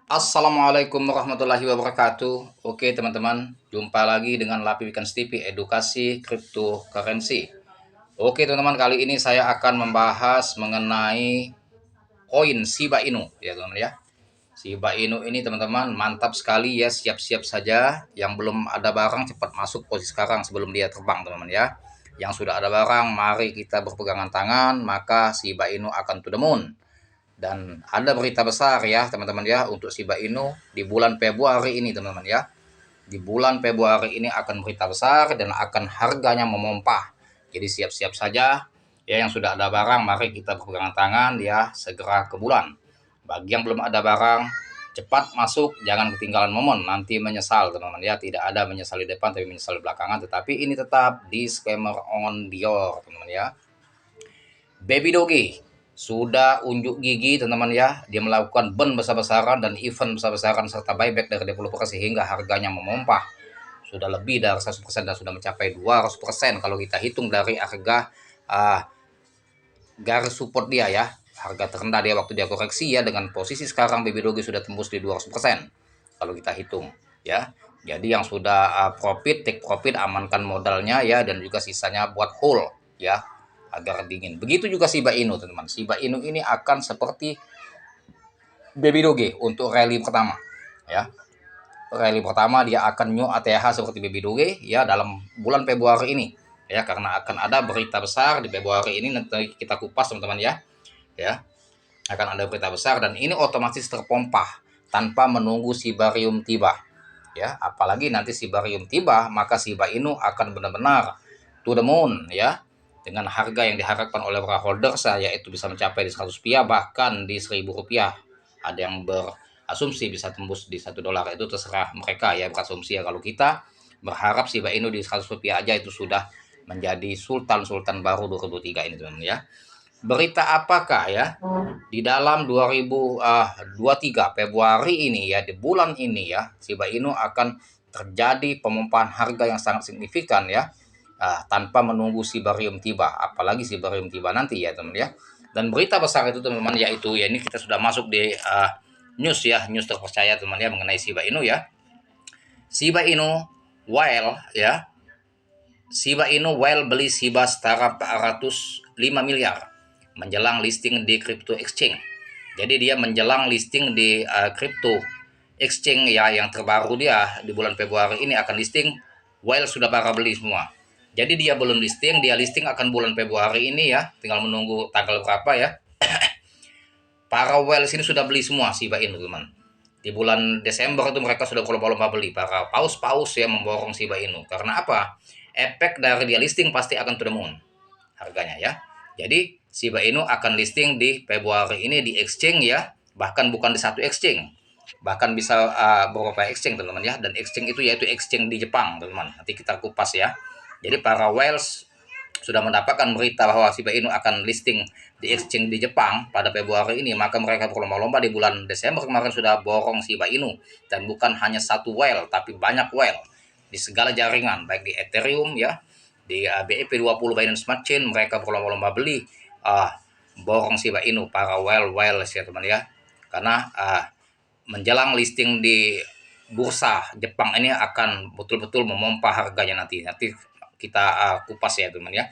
Assalamualaikum warahmatullahi wabarakatuh. Oke teman-teman, jumpa lagi dengan Lapi Weekends TV Edukasi Cryptocurrency. Oke teman-teman, kali ini saya akan membahas mengenai koin Shiba Inu ya teman-teman ya. Shiba Inu ini teman-teman mantap sekali ya, siap-siap saja. Yang belum ada barang cepat masuk posisi sekarang sebelum dia terbang teman-teman ya. Yang sudah ada barang, mari kita berpegangan tangan, maka Shiba Inu akan to the moon. Dan ada berita besar ya teman-teman ya untuk Shiba Inu di bulan Februari ini teman-teman ya. Di bulan Februari ini akan berita besar dan akan harganya memompah. Jadi siap-siap saja ya, yang sudah ada barang mari kita berpegangan tangan ya, segera ke bulan. Bagi yang belum ada barang, cepat masuk, jangan ketinggalan momen, nanti menyesal teman-teman ya. Tidak ada menyesal di depan tapi menyesal di belakangan, tetapi ini tetap disclaimer on Dior teman-teman ya. Baby Doge sudah unjuk gigi teman-teman ya, dia melakukan burn besar-besaran dan event besar-besaran serta buyback dari developer sehingga harganya memompah sudah lebih dari 100% dan sudah mencapai 200% kalau kita hitung dari harga uh, garis support dia ya, harga terendah dia waktu dia koreksi ya. Dengan posisi sekarang Baby Doge sudah tembus di 200% kalau kita hitung ya. Jadi yang sudah profit, take profit, amankan modalnya ya, dan juga sisanya buat hold ya agar dingin. Begitu juga Shiba Inu teman-teman. Shiba Inu ini akan seperti Baby Doge untuk rally pertama ya. Rally pertama dia akan new ATH seperti Baby Doge ya dalam bulan Februari ini ya, karena akan ada berita besar di Februari ini, nanti kita kupas teman-teman ya. Ya, akan ada berita besar dan ini otomatis terpompah tanpa menunggu Shibarium tiba ya. Apalagi nanti Shibarium tiba, maka Shiba Inu akan benar-benar to the moon ya, dengan harga yang diharapkan oleh para holder saya yaitu bisa mencapai di 100 rupiah, bahkan di 1000 rupiah. Ada yang berasumsi bisa tembus di $1, itu terserah mereka ya, berasumsi ya. Kalau kita berharap Shiba Inu di 100 rupiah aja itu sudah menjadi sultan baru 2023 ini teman-teman ya. Berita apakah ya di dalam 2023 Februari ini ya, di bulan ini ya, Shiba Inu akan terjadi pemompahan harga yang sangat signifikan ya, tanpa menunggu Shibarium tiba, apalagi Shibarium tiba nanti ya teman ya. Dan berita besar itu teman-teman yaitu ya, ini kita sudah masuk di news ya, news terpercaya teman ya mengenai Shiba Inu ya. Shiba Inu Whale ya, Shiba Inu Whale beli Shiba setara 405 miliar menjelang listing di crypto exchange. Jadi dia menjelang listing di crypto exchange ya, yang terbaru dia di bulan Februari ini akan listing. Whale sudah para beli semua. Jadi dia belum listing, dia listing akan bulan Februari ini ya, tinggal menunggu tanggal berapa ya. Para whale sini sudah beli semua Shiba Inu teman. Di bulan Desember itu mereka sudah berlomba-lomba beli, para paus-paus ya memborong Shiba Inu. Karena apa? Efek dari dia listing pasti akan to the moon harganya ya. Jadi Shiba Inu akan listing di Februari ini di exchange ya, bahkan bukan di satu exchange, bahkan bisa beberapa exchange teman-teman ya. Dan exchange itu yaitu exchange di Jepang teman-teman, nanti kita kupas ya. Jadi para whales sudah mendapatkan berita bahwa Shiba Inu akan listing di exchange di Jepang pada Februari ini, maka mereka berlomba-lomba di bulan Desember kemarin sudah borong Shiba Inu. Dan bukan hanya satu whale tapi banyak whale di segala jaringan, baik di Ethereum ya, di BEP20 Binance Smart Chain, mereka berlomba-lomba beli borong Shiba Inu, para whale ya teman ya. Karena menjelang listing di bursa Jepang ini akan betul-betul memompa harganya nanti kita kupas ya teman ya.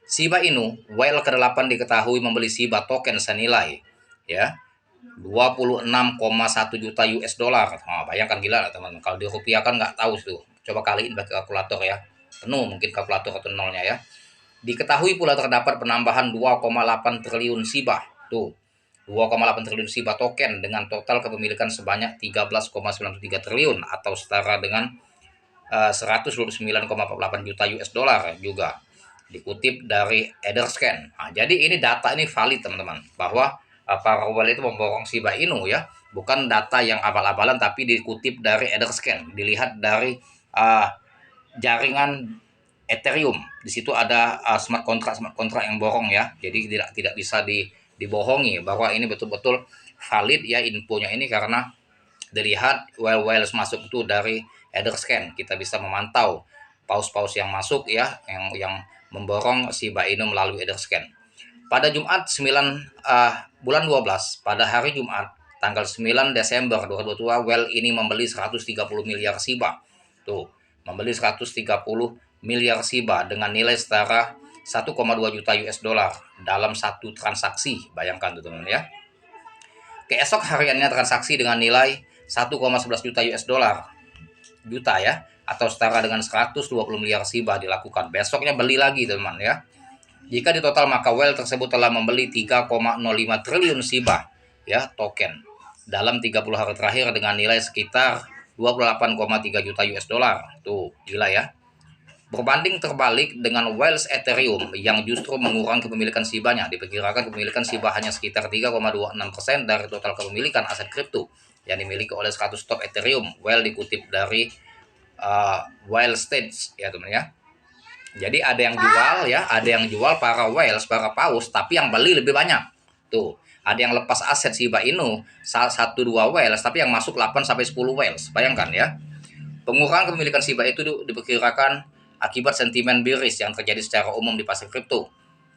Shiba Inu Whale ke-8 diketahui membeli Shiba token senilai ya 26,1 juta US dollar. Bayangkan, gila lah teman. Kalau di rupiah kan nggak tahu tuh. Coba kaliin pakai kalkulator ya. Penuh mungkin kalkulator atau nolnya ya. Diketahui pula terdapat penambahan 2,8 triliun Shiba. Tuh, 2,8 triliun Shiba token dengan total kepemilikan sebanyak 13,93 triliun atau setara dengan 129,48 juta US dollar juga, dikutip dari Etherscan. Jadi ini data ini valid teman-teman, bahwa para whale itu memborong Shiba Inu ya, bukan data yang abal-abalan tapi dikutip dari Etherscan, dilihat dari jaringan Ethereum. Di situ ada smart contract yang borong ya. Jadi tidak bisa dibohongi bahwa ini betul-betul valid ya infonya ini, karena dilihat whales masuk itu dari Etherscan. Kita bisa memantau paus-paus yang masuk ya, yang memborong Shiba Inu melalui Etherscan. Pada Jumat 9 bulan 12, pada hari Jumat tanggal 9 Desember 2022 Well ini membeli 130 miliar Shiba. Tuh, membeli 130 miliar Shiba dengan nilai setara 1,2 juta US dollar dalam satu transaksi. Bayangkan tuh teman-teman ya. Keesok hariannya transaksi dengan nilai 1,11 juta US dollar. Juta ya, atau setara dengan 120 miliar Shiba dilakukan. Besoknya beli lagi teman ya. Jika di total maka Well tersebut telah membeli 3,05 triliun Shiba ya token dalam 30 hari terakhir dengan nilai sekitar 28,3 juta US dollar. Tuh, gila ya. Berbanding terbalik dengan Wells Ethereum yang justru mengurangi kepemilikan Shiba-nya. Diperkirakan kepemilikan Shiba hanya sekitar 3,26% dari total kepemilikan aset kripto yang dimiliki oleh 100 top Ethereum. Well dikutip dari Wild Stage ya teman ya. Jadi ada yang jual ya, ada yang jual para whales, para paus, tapi yang beli lebih banyak. Tuh, ada yang lepas aset Shiba Inu 1-2 whales, tapi yang masuk 8-10 whales. Bayangkan ya. Pengurangan kepemilikan Shiba itu diperkirakan akibat sentimen bearish yang terjadi secara umum di pasar kripto.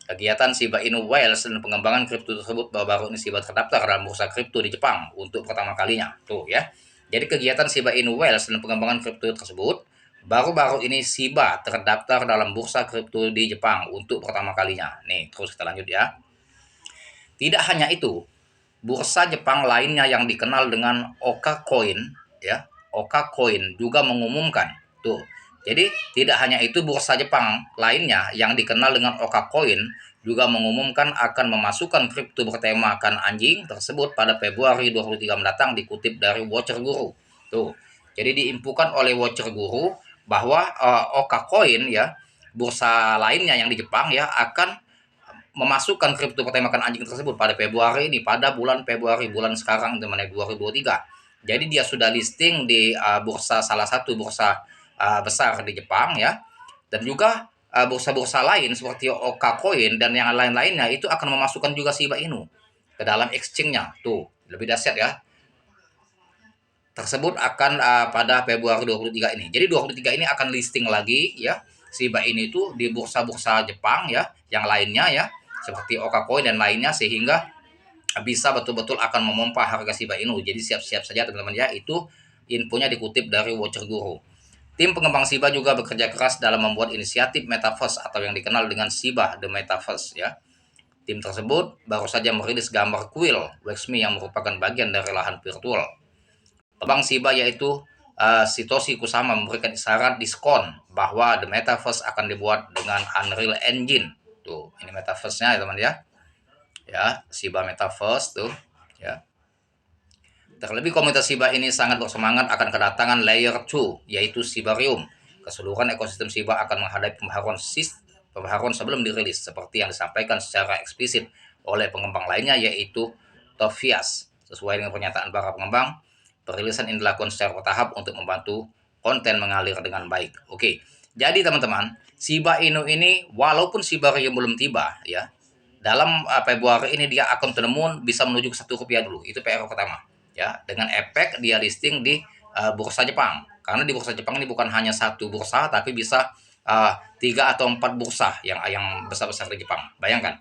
Kegiatan Shiba Inu Whales dan pengembangan kripto tersebut baru-baru ini Shiba terdaftar dalam bursa kripto di Jepang untuk pertama kalinya. Tuh ya. Jadi kegiatan Shiba Inu Whales dan pengembangan kripto tersebut baru-baru ini Shiba terdaftar dalam bursa kripto di Jepang untuk pertama kalinya. Nih, terus kita lanjut ya. Tidak hanya itu, bursa Jepang lainnya yang dikenal dengan Okacoin ya, Okacoin juga mengumumkan. Tuh. Jadi tidak hanya itu, bursa Jepang lainnya yang dikenal dengan Okacoin juga mengumumkan akan memasukkan kripto bertemakan anjing tersebut pada Februari 2023 mendatang, dikutip dari Watcher Guru. Tuh. Jadi diinfokan oleh Watcher Guru bahwa Okacoin ya, bursa lainnya yang di Jepang ya, akan memasukkan kripto bertemakan anjing tersebut pada Februari ini, pada bulan Februari, bulan sekarang teman-teman 2023. Jadi dia sudah listing di bursa, salah satu bursa besar di Jepang ya, dan juga bursa-bursa lain seperti Okacoin dan yang lain-lainnya itu akan memasukkan juga Shiba Inu ke dalam exchange-nya. Tuh, lebih dahsyat ya. Tersebut akan pada Februari 2023 ini. Jadi 2023 ini akan listing lagi ya Shiba Inu itu di bursa-bursa Jepang ya, yang lainnya ya, seperti Okacoin dan lainnya, sehingga bisa betul-betul akan memompa harga Shiba Inu. Jadi siap-siap saja teman-teman ya. Itu infonya dikutip dari Watcher Guru. Tim pengembang Shiba juga bekerja keras dalam membuat inisiatif Metaverse atau yang dikenal dengan Shiba The Metaverse ya. Tim tersebut baru saja merilis gambar kuil Waxme yang merupakan bagian dari lahan virtual. Pengembang Shiba yaitu Satoshi Kusama memberikan isyarat diskon bahwa The Metaverse akan dibuat dengan Unreal Engine. Tuh, ini Metaverse-nya ya teman ya. Ya, Shiba Metaverse tuh ya. Terlebih komunitas Shiba ini sangat bersemangat akan kedatangan layer 2 yaitu Shibarium. Keseluruhan ekosistem Shiba akan menghadapi pembaharuan sebelum dirilis seperti yang disampaikan secara eksplisit oleh pengembang lainnya yaitu Tofias. Sesuai dengan pernyataan para pengembang, perilisan ini dilakukan secara bertahap untuk membantu konten mengalir dengan baik. Oke. Jadi teman-teman, Shiba Inu ini walaupun Shibarium belum tiba ya, dalam Februari ini dia akan ternemun bisa menuju ke Rp1 dulu. Itu PR pertama ya, dengan efek dia listing di bursa Jepang. Karena di bursa Jepang ini bukan hanya satu bursa, tapi bisa 3 atau 4 bursa yang besar-besar di Jepang. Bayangkan,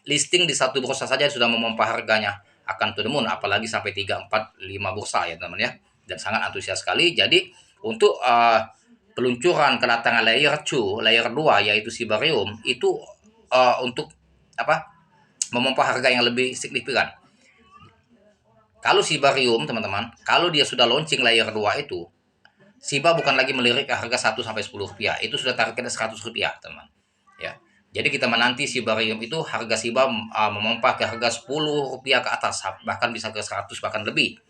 listing di satu bursa saja sudah memompa harganya akan to the moon, apalagi sampai 3, 4, 5 bursa ya teman ya. Dan sangat antusias sekali. Jadi untuk peluncuran kedatangan layer 2 yaitu Shibarium itu untuk memompa harga yang lebih signifikan. Kalau Shibarium teman-teman, kalau dia sudah launching layer 2 itu, Shiba bukan lagi melirik ke harga 1 sampai Rp10. Itu sudah targetnya Rp100 teman. Ya. Jadi kita menanti Shibarium itu harga Shiba memompa ke harga Rp10 ke atas, bahkan bisa ke 100 bahkan lebih.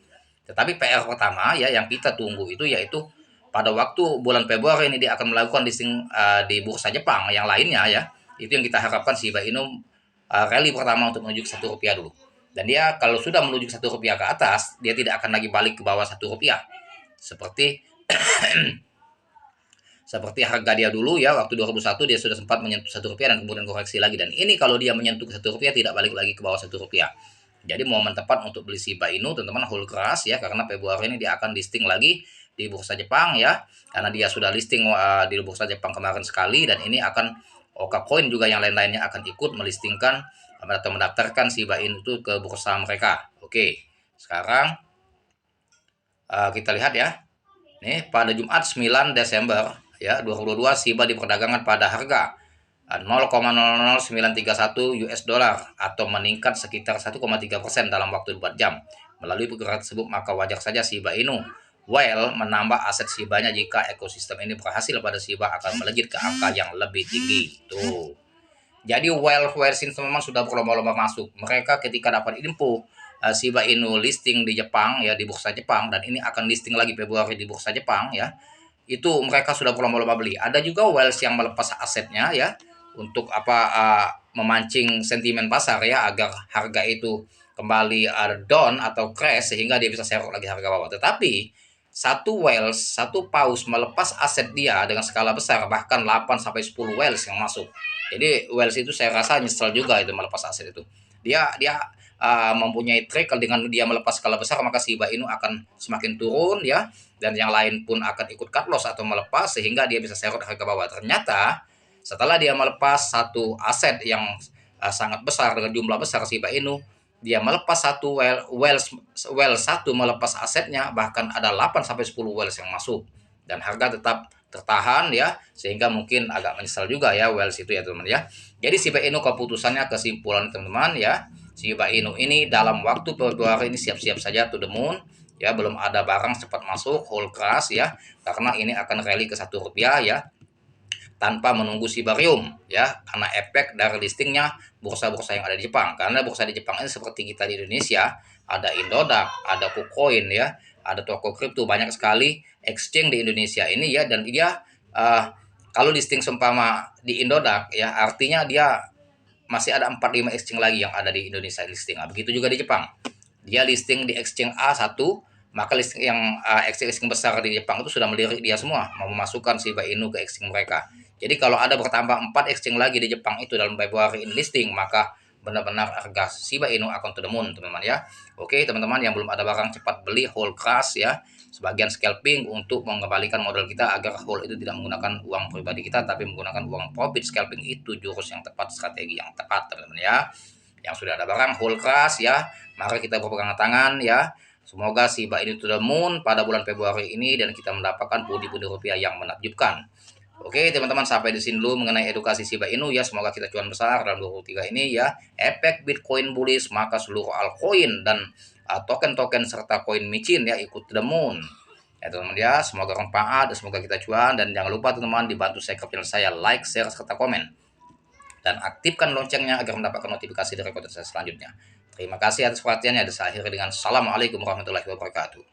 Tetapi PR pertama ya yang kita tunggu itu yaitu pada waktu bulan Februari ini dia akan melakukan listing di bursa Jepang yang lainnya ya. Itu yang kita harapkan Shiba Inu rally pertama untuk menuju ke Rp1 dulu. Dan dia kalau sudah menuju ke Rp1 ke atas, dia tidak akan lagi balik ke bawah Rp1. Seperti seperti harga dia dulu ya, waktu 2001 dia sudah sempat menyentuh Rp1 dan kemudian koreksi lagi. Dan ini kalau dia menyentuh ke Rp1 tidak balik lagi ke bawah Rp1. Jadi momen tepat untuk beli Shiba Inu teman-teman, hold keras ya, karena Februari ini dia akan listing lagi di bursa Jepang ya. Karena dia sudah listing di bursa Jepang kemarin sekali, dan ini akan Okacoin juga yang lain-lainnya akan ikut melistingkan atau mendaftarkan Shiba Inu itu ke bursa mereka. Oke. Sekarang kita lihat ya. Nih pada Jumat 9 Desember ya 2022 SHIBA diperdagangkan pada harga 0,00931 US dollar atau meningkat sekitar 1,3% dalam waktu 4 jam. Melalui pergerakan tersebut maka wajar saja Shiba Inu Well menambah aset Shibanya jika ekosistem ini berhasil pada Shiba akan melejit ke angka yang lebih tinggi. Tuh. Jadi Well ini memang sudah berlomba-lomba masuk. Mereka ketika dapat info Shiba Inu listing di Jepang ya di bursa Jepang dan ini akan listing lagi Februari di bursa Jepang ya. Itu mereka sudah berlomba-lomba beli. Ada juga Wells yang melepas asetnya ya untuk memancing sentimen pasar ya agar harga itu kembali down atau crash sehingga dia bisa serok lagi harga bawah. Tetapi satu Wells, satu paus melepas aset dia dengan skala besar bahkan 8 sampai 10 Wells yang masuk. Jadi Wells itu saya rasa nyesel juga itu melepas aset itu. Dia mempunyai trik kalau dengan dia melepas skala besar maka Shiba Inu akan semakin turun ya dan yang lain pun akan ikut cut loss atau melepas sehingga dia bisa serot harga bawah. Ternyata setelah dia melepas satu aset yang sangat besar dengan jumlah besar Shiba Inu, dia melepas satu Wells satu melepas asetnya bahkan ada 8 sampai 10 Wells yang masuk dan harga tetap tertahan ya sehingga mungkin agak menyesal juga ya Wells itu ya teman-teman ya. Jadi Shiba Inu keputusannya kesimpulan teman-teman ya. Shiba Inu ini dalam waktu Februari ini siap-siap saja to the moon ya, belum ada barang cepat masuk whole crash ya karena ini akan rally ke Rp1 ya tanpa menunggu Shibarium ya karena efek dari listingnya bursa-bursa yang ada di Jepang. Karena bursa di Jepang ini seperti kita di Indonesia, ada Indodax, ada KuCoin ya, ada toko kripto, banyak sekali exchange di Indonesia ini ya, dan dia kalau listing seumpama di Indodax ya artinya dia masih ada 4-5 exchange lagi yang ada di Indonesia listing. Nah, begitu juga di Jepang. Dia listing di exchange A1, maka listing yang exchange besar di Jepang itu sudah melirik dia semua mau memasukkan Shiba Inu ke exchange mereka. Jadi kalau ada bertambah 4 exchange lagi di Jepang itu dalam Februari ini listing, maka benar-benar harga Shiba Inu akan to the moon teman-teman ya. Oke teman-teman yang belum ada barang cepat beli whole crash ya. Sebagian scalping untuk mengembalikan modal kita agar whole itu tidak menggunakan uang pribadi kita tapi menggunakan uang profit. Scalping itu jurus yang tepat, strategi yang tepat teman-teman ya. Yang sudah ada barang whole crash ya, mari kita berpegangan tangan ya. Semoga Shiba Inu to the moon pada bulan Februari ini dan kita mendapatkan pundi-pundi rupiah yang menakjubkan. Oke teman-teman, sampai di sini dulu mengenai edukasi Shiba Inu ya. Semoga kita cuan besar dalam 2023 ini ya. Efek Bitcoin bullish maka seluruh altcoin dan token-token serta koin micin ya ikut to the moon. Ya teman-teman ya, semoga bermanfaat dan semoga kita cuan, dan jangan lupa teman-teman dibantu subscribe channel saya, like, share serta komen. Dan aktifkan loncengnya agar mendapatkan notifikasi dari konten saya selanjutnya. Terima kasih atas perhatiannya. Dan saya akhiri dengan Assalamualaikum warahmatullahi wabarakatuh.